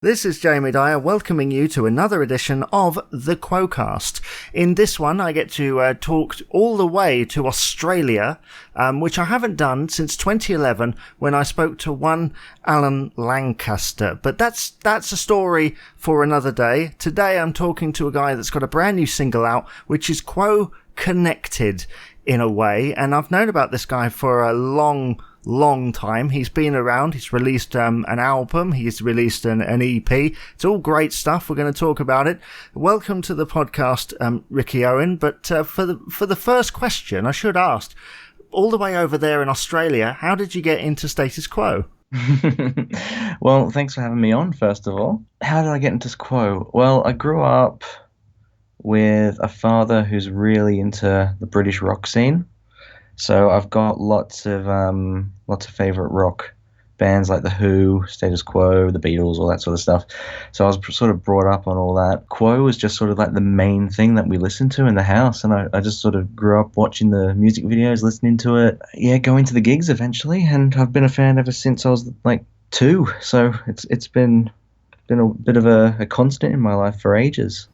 This is Jamie Dyer welcoming you to another edition of the Quo-Cast. In this one, I get to talk all the way to Australia, which I haven't done since 2011 when I spoke to one Alan Lancaster. But that's a story for another day. Today, I'm talking to a guy that's got a brand new single out, which is Quo Connected in a way. And I've known about this guy for a long time. He's been around. He's released an album. He's released an EP. It's all great stuff. We're going to talk about it. Welcome to the podcast, Ricky Owen. But for the first question, I should ask, all the way over there in Australia, how did you get into Status Quo? Well, thanks for having me on, first of all. How did I get into Quo? Well, I grew up with a father who's really into the British rock scene. So I've got lots of favorite rock bands like The Who, Status Quo, The Beatles, all that sort of stuff. So I was sort of brought up on all that. Quo was just sort of like the main thing that we listened to in the house, and I just sort of grew up watching the music videos, listening to it. Yeah, going to the gigs eventually, and I've been a fan ever since I was like 2. So it's been a bit of a constant in my life for ages.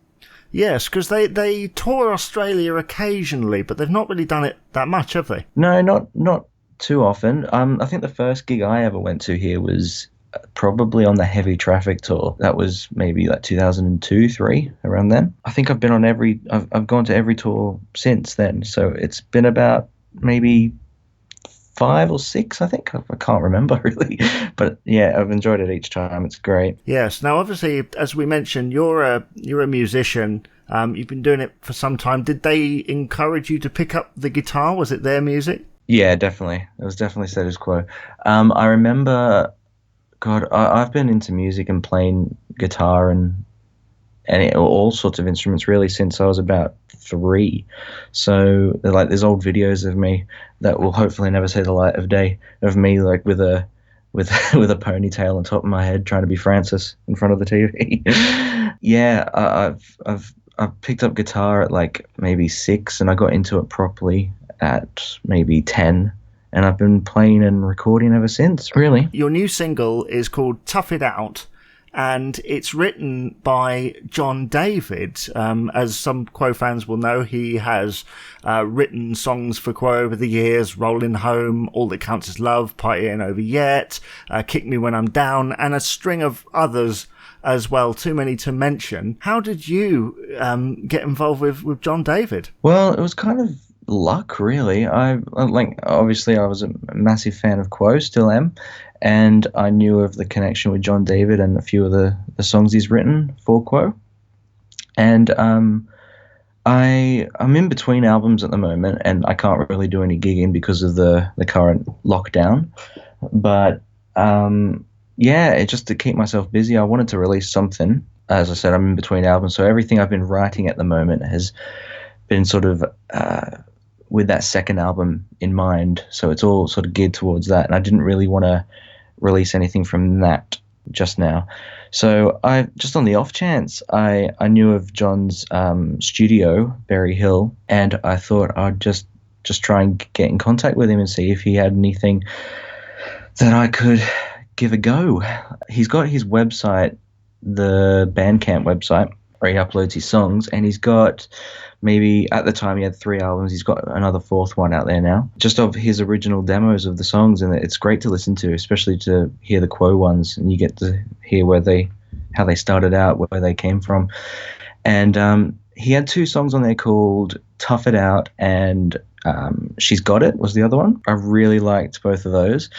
Yes, because they tour Australia occasionally, but they've not really done it that much, have they? No, not too often. I think the first gig I ever went to here was probably on the Heavy Traffic tour. That was maybe like 2002, 3, around then. I think I've gone to every tour since then. So it's been about maybe 5 or 6, I think. I can't remember really, but yeah, I've enjoyed it each time. It's great. Yes. Now, obviously, as we mentioned, you're a musician. You've been doing it for some time. Did they encourage you to pick up the guitar? Was it their music? Yeah, definitely. It was definitely Status Quo. I remember, God, I've been into music and playing guitar and all sorts of instruments really since I was about 3. So there's old videos of me that will hopefully never see the light of day, of me like with a ponytail on top of my head trying to be Francis in front of the TV. Yeah, I've picked up guitar at like maybe 6, and I got into it properly at maybe 10. And I've been playing and recording ever since, really. Your new single is called Tough It Out, and it's written by John David. As some Quo fans will know, he has written songs for Quo over the years: Rollin, Home, All That Counts Is Love, Party Ain't Over Yet, Kick Me When I'm Down, and a string of others as well, too many to mention. How did you get involved with John David? Well, it was kind of luck, really. Obviously I was a massive fan of Quo, still am, and I knew of the connection with John David and a few of the songs he's written for Quo. And I'm in between albums at the moment, and I can't really do any gigging because of the current lockdown. But yeah, it's just to keep myself busy. I wanted to release something. As I said, I'm in between albums, so everything I've been writing at the moment has been sort of with that second album in mind. So it's all sort of geared towards that, and I didn't really want to release anything from that just now. So I just, on the off chance, I knew of John's studio, Berry Hill, and I thought I'd just try and get in contact with him and see if he had anything that I could give a go. He's got his website, the Bandcamp website, where he uploads his songs, and he's got, maybe at the time he had 3 albums. He's got another 4th one out there now, just of his original demos of the songs, and it's great to listen to, especially to hear the Quo ones, and you get to hear how they started out, where they came from. And he had 2 songs on there called Tough It Out and She's Got It was the other one. I really liked both of those,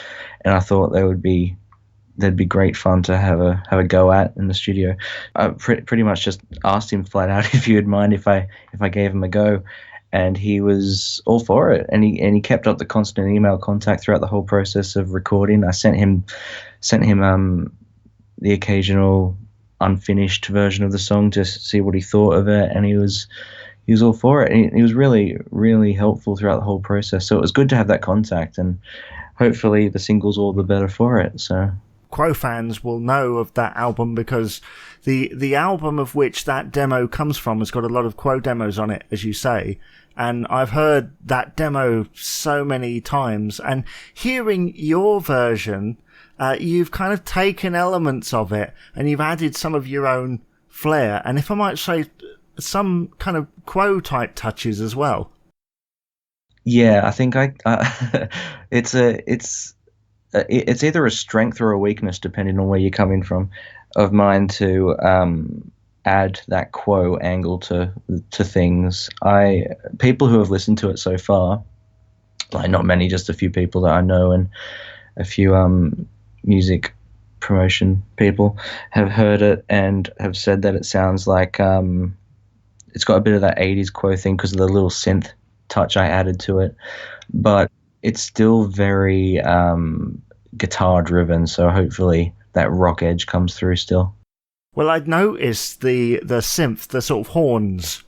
and I thought they'd be great fun to have a go at in the studio. I pretty much just asked him flat out if he would mind if I gave him a go, and he was all for it. And he kept up the constant email contact throughout the whole process of recording. I sent him the occasional unfinished version of the song to see what he thought of it, and he was all for it. And he was really, really helpful throughout the whole process. So it was good to have that contact, and hopefully the single's all the better for it. So Quo fans will know of that album because the album of which that demo comes from has got a lot of Quo demos on it, as you say. And I've heard that demo so many times, and hearing your version you've kind of taken elements of it and you've added some of your own flair, and if I might say, some kind of Quo type touches as well. Yeah, I think it's either a strength or a weakness depending on where you're coming from, of mine to add that Quo angle to things. People who have listened to it so far, like not many, just a few people that I know and a few music promotion people have heard it and have said that it sounds like it's got a bit of that 80s Quo thing because of the little synth touch I added to it, but it's still very guitar driven, so hopefully that rock edge comes through still. Well, I'd noticed the synth, the sort of horns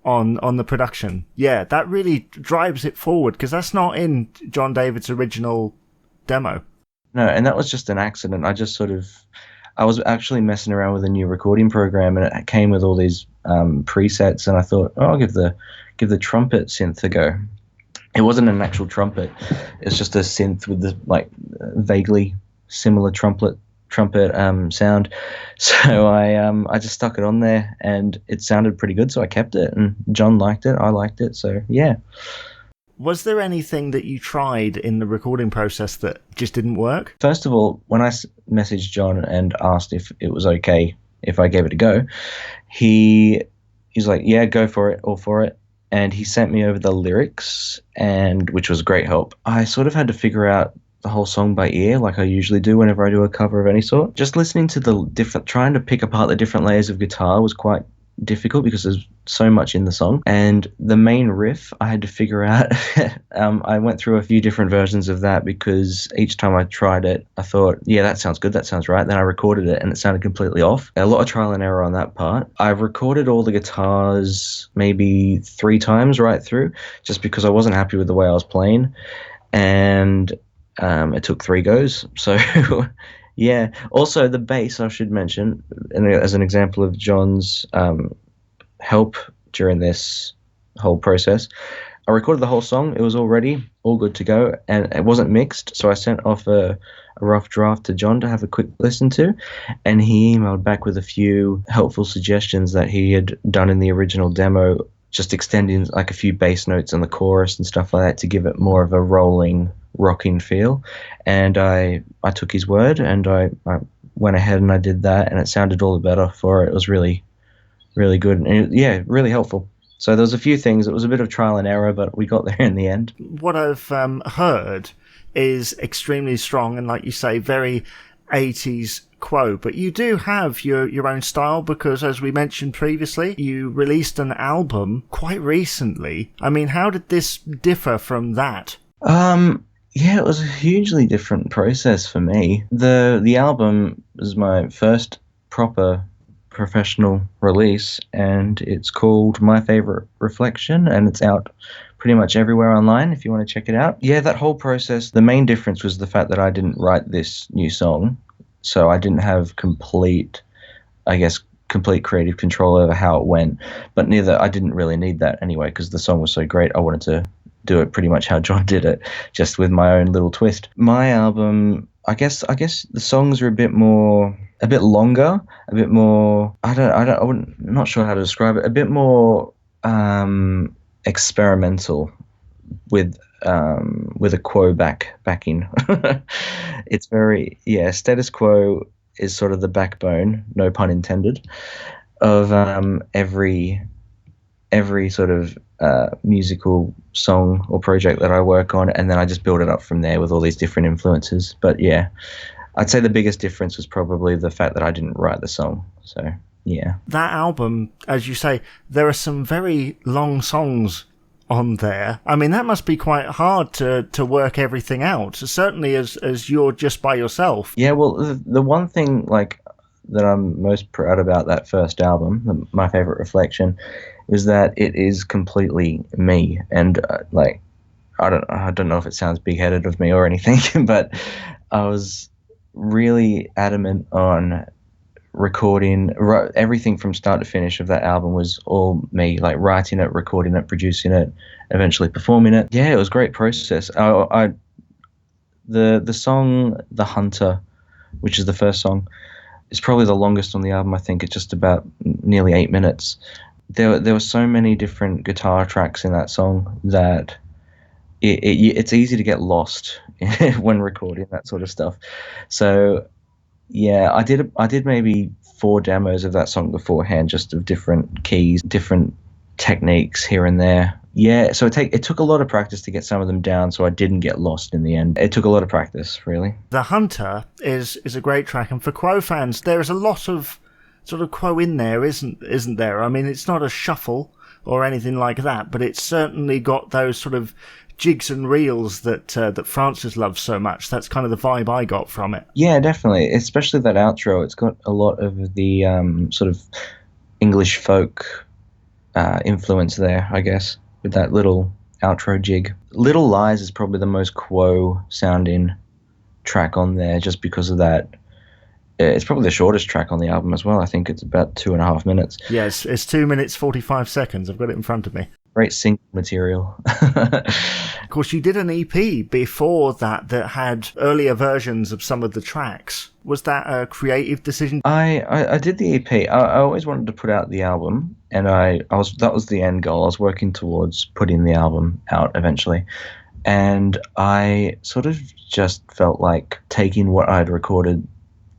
on the production. Yeah, that really drives it forward, because that's not in John David's original demo. No, and that was just an accident. I was actually messing around with a new recording program, and it came with all these presets, and I thought, oh, I'll give the trumpet synth a go. It wasn't an actual trumpet; it's just a synth with the vaguely similar trumpet sound. So I just stuck it on there, and it sounded pretty good. So I kept it, and John liked it. I liked it. So yeah. Was there anything that you tried in the recording process that just didn't work? First of all, when I messaged John and asked if it was okay if I gave it a go, he's like, yeah, go for it, all for it. And he sent me over the lyrics, and which was great help. I sort of had to figure out the whole song by ear, like I usually do whenever I do a cover of any sort. Just listening to trying to pick apart the different layers of guitar was quite difficult because there's so much in the song. And the main riff I had to figure out. I went through a few different versions of that because each time I tried it, I thought, yeah, that sounds good, that sounds right. Then I recorded it and it sounded completely off. A lot of trial and error on that part. I recorded all the guitars maybe 3 times right through, just because I wasn't happy with the way I was playing. And it took 3 goes. So yeah. Also, the bass, I should mention, and as an example of John's help during this whole process, I recorded the whole song. It was all ready, all good to go, and it wasn't mixed. So I sent off a rough draft to John to have a quick listen to, and he emailed back with a few helpful suggestions that he had done in the original demo, just extending like a few bass notes in the chorus and stuff like that to give it more of a rolling, rocking feel. And I took his word, and I went ahead and I did that, and it sounded all the better for it. It was really, really good, and really helpful. So there was a few things. It was a bit of trial and error, but we got there in the end. What I've heard is extremely strong, and like you say, very 80s Quo, but you do have your own style, because as we mentioned previously, you released an album quite recently. I mean, how did this differ from that? Yeah, it was a hugely different process for me. The album was my first proper professional release, and it's called My Favorite Reflection, and it's out pretty much everywhere online if you want to check it out. Yeah, that whole process, the main difference was the fact that I didn't write this new song, so I didn't have complete creative control over how it went, but I didn't really need that anyway, because the song was so great. I wanted to do it pretty much how John did it, just with my own little twist. My album, I guess the songs are a bit longer, a bit more, I'm not sure how to describe it, a bit more experimental with a Quo backing. It's very, Status Quo is sort of the backbone, no pun intended, of every sort of musical song or project that I work on, and then I just build it up from there with all these different influences. But yeah, I'd say the biggest difference was probably the fact that I didn't write the song. So yeah. That album, as you say, there are some very long songs on there. I mean, that must be quite hard to work everything out, certainly as you're just by yourself. Yeah, well, the one thing that I'm most proud about that first album, My Favorite Reflection, is that it is completely me. And I don't know if it sounds big-headed of me or anything, but I was really adamant on recording everything from start to finish of that album was all me, like writing it, recording it, producing it, eventually performing it. Yeah, it was a great process. The song The Hunter which is the first song. It's probably the longest on the album. I think it's just about nearly 8 minutes. There were so many different guitar tracks in that song that it's easy to get lost when recording that sort of stuff. So yeah, I did maybe 4 demos of that song beforehand, just of different keys, different techniques here and there. Yeah, so it took a lot of practice to get some of them down, so I didn't get lost in the end. It took a lot of practice, really. The Hunter is a great track, and for Quo fans, there is a lot of sort of Quo in there, isn't there? I mean, it's not a shuffle or anything like that, but it's certainly got those sort of jigs and reels that Francis loves so much. That's kind of the vibe I got from it. Yeah, definitely, especially that outro. It's got a lot of the sort of English folk influence there, I guess, with that little outro jig. Little Lies is probably the most Quo sounding track on there, just because of that. It's probably the shortest track on the album as well. I think it's about 2.5 minutes. Yes, it's 2 minutes 45 seconds. I've got it in front of me. Great single material. Of course, you did an EP before that had earlier versions of some of the tracks. Was that a creative decision? I did the EP. I always wanted to put out the album, and that was the end goal. I was working towards putting the album out eventually. And I sort of just felt like taking what I'd recorded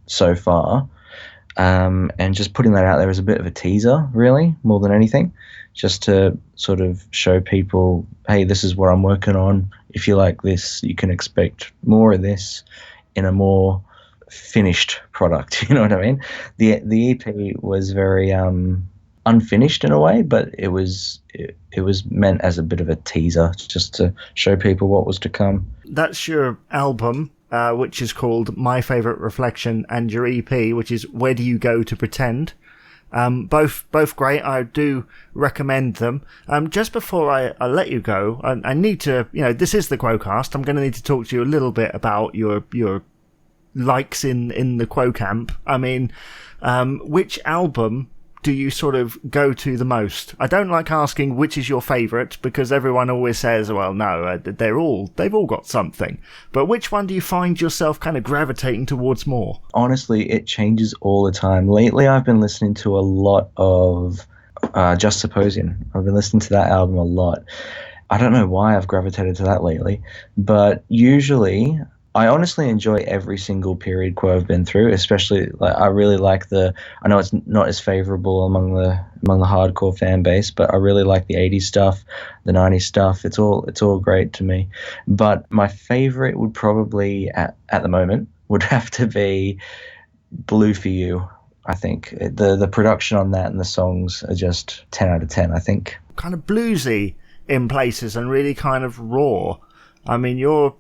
so far and just putting that out there as a bit of a teaser, really, more than anything, just to sort of show people, hey, this is what I'm working on. If you like this, you can expect more of this in a more finished product. You know what I mean? The EP was very unfinished in a way, but it was meant as a bit of a teaser, just to show people what was to come. That's your album, which is called My Favourite Reflection, and your EP, which is Where Do You Go to Pretend? Both great. I do recommend them. Just before I let you go, I need to, this is the Quo-Cast. I'm going to need to talk to you a little bit about your likes in the Quo camp. I mean, which album do you sort of go to the most? I don't like asking which is your favourite, because everyone always says, well, no, they've all got something. But which one do you find yourself kind of gravitating towards more? Honestly, it changes all the time. Lately, I've been listening to a lot of Just Supposing. I've been listening to that album a lot. I don't know why I've gravitated to that lately, but usually I honestly enjoy every single period Quo I've been through, especially I really like I know it's not as favorable among the hardcore fan base, but I really like the 80s stuff, the 90s stuff. It's all great to me. But my favorite would probably at the moment would have to be Blue for You. I think the production on that and the songs are just 10 out of 10, I think. Kind of bluesy in places and really kind of raw. I mean, your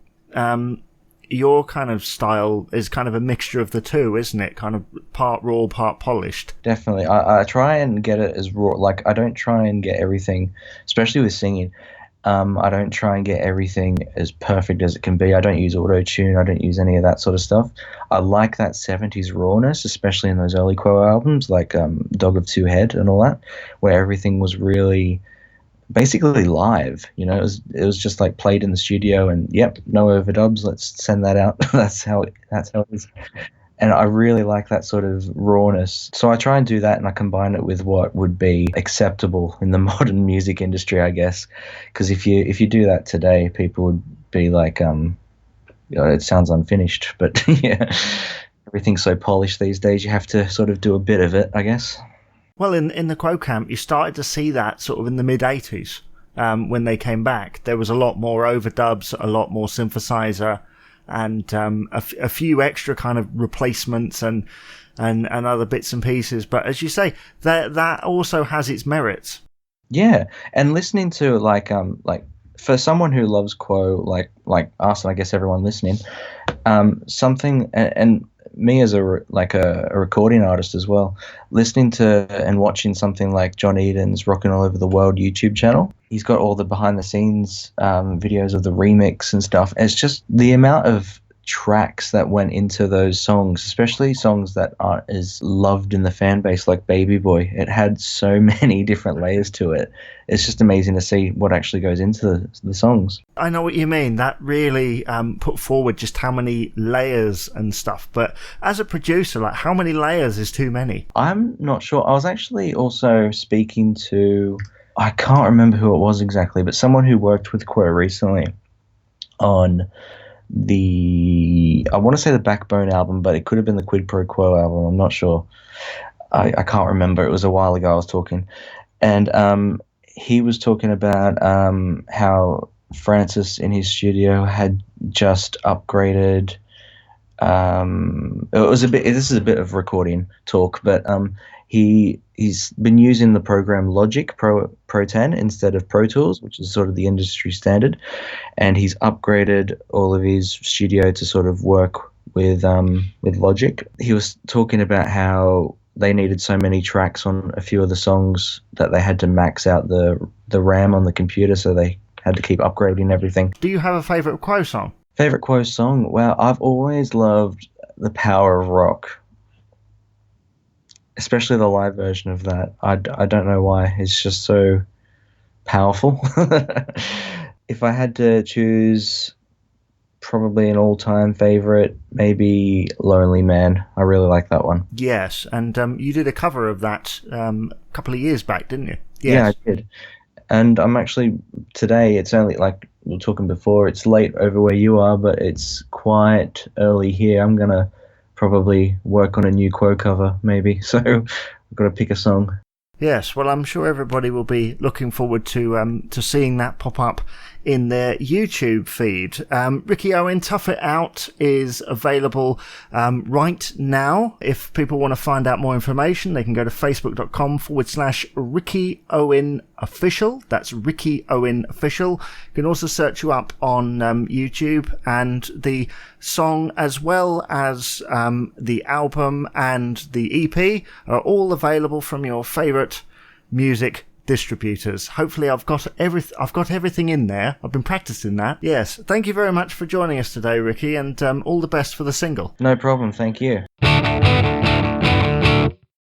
kind of style is kind of a mixture of the two, isn't it? Kind of part raw, part polished. Definitely. I try and get it as raw. Like, I don't try and get everything, especially with singing. I don't try and get everything as perfect as it can be. I don't use auto-tune. I don't use any of that sort of stuff. I like that 70s rawness, especially in those early Quo albums, like Dog of Two Head and all that, where everything was really basically live. It was just like played in the studio, and yep, no overdubs, let's send that out. that's how it is. And I really like that sort of rawness, so I try and do that, and I combine it with what would be acceptable in the modern music industry, I guess, because if you do that today, people would be like, it sounds unfinished. But yeah, everything's so polished these days, you have to sort of do a bit of it, I guess. Well, in the Quo camp, you started to see that sort of in the mid-80s when they came back. There was a lot more overdubs, a lot more synthesizer, and a few extra kind of replacements and other bits and pieces. But as you say, that also has its merits. Yeah, and listening to like for someone who loves Quo, like us, and I guess everyone listening, something and me as a recording artist as well, listening to and watching something like John Eden's Rockin' All Over the World YouTube channel. He's got all the behind the scenes videos of the remix and stuff. It's just the amount of tracks that went into those songs, especially songs that aren't as loved in the fan base, like Baby Boy. It had so many different layers to it. It's just amazing to see what actually goes into the songs. I know what you mean. That really put forward just how many layers and stuff. But as a producer, like, how many layers is too many? I'm not sure. I was actually also speaking to, I can't remember who it was exactly, but someone who worked with Quo recently on I want to say the Backbone album, but it could have been the Quid Pro Quo album. I'm not sure. I can't remember. It was a while ago I was talking. And he was talking about how Francis in his studio had just upgraded. This is a bit of recording talk, but he's been using the program Logic Pro 10 instead of Pro Tools, which is sort of the industry standard, and he's upgraded all of his studio to sort of work with Logic. He was talking about how they needed so many tracks on a few of the songs that they had to max out the RAM on the computer, so they had to keep upgrading everything. Do you have a favourite Quo song? Favorite Quo song? Well, I've always loved The Power of Rock, especially the live version of that. I don't know why. It's just so powerful. If I had to choose probably an all-time favorite, maybe Lonely Man. I really like that one. Yes, and you did a cover of that a couple of years back, didn't you? Yes. Yeah, I did. And I'm actually, today, it's only, like we were talking before, it's late over where you are, but it's quite early here. I'm going to probably work on a new Quo cover, maybe. So I've got to pick a song. Yes, well, I'm sure everybody will be looking forward to seeing that pop up in their YouTube feed. Ricky Owen, Tough It Out is available right now. If people want to find out more information, they can go to facebook.com/Ricky Owen Official. That's Ricky Owen Official. You can also search you up on YouTube, and the song as well as the album and the EP are all available from your favourite music distributors. Hopefully I've got everything in there. I've been practicing that. Yes. Thank you very much for joining us today, Ricky, and all the best for the single. No problem. Thank you.